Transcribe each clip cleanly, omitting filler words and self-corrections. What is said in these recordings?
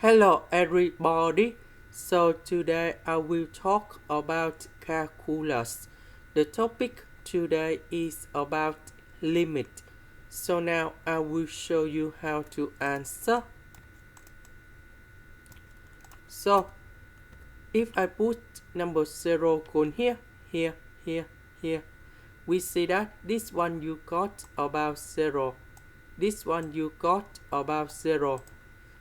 Hello everybody. So today I will talk about calculus. The topic today is about limit. So now I will show you how to answer. So if I put number 0 going here, here, we see that this one you got about 0. This one you got about 0.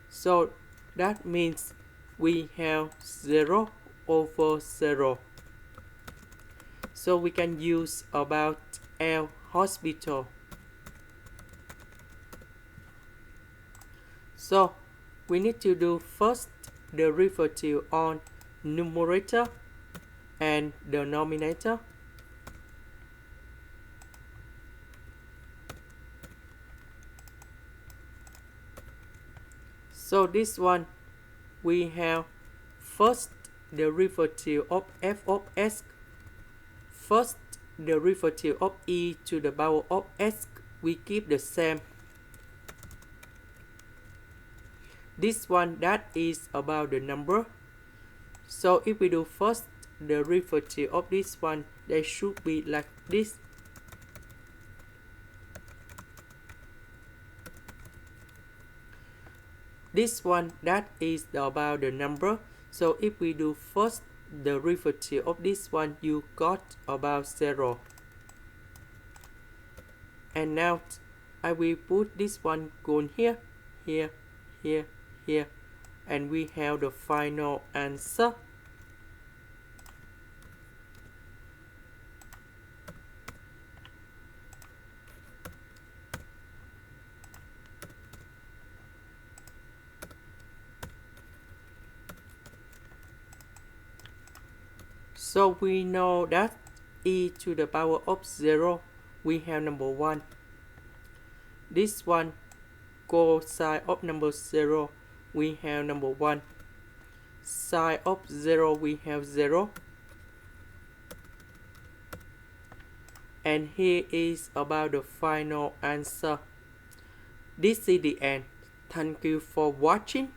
So that means we have 0 over 0. So we can use about L hospital. So we need to do first derivative on numerator and denominator. So this one we have first derivative of f of s, first derivative of e to the power of s, we keep the same. This one that is about the number. So if we do first derivative of this one, they should be like this. This one that is about the number. So if we do first derivative of this one, you got about 0. And now I will put this one going here, here, and we have the final answer. So we know that e to the power of 0, we have number 1. This one, cosine of number 0, we have number 1. Sine of 0, we have 0. And here is about the final answer. This is the end. Thank you for watching.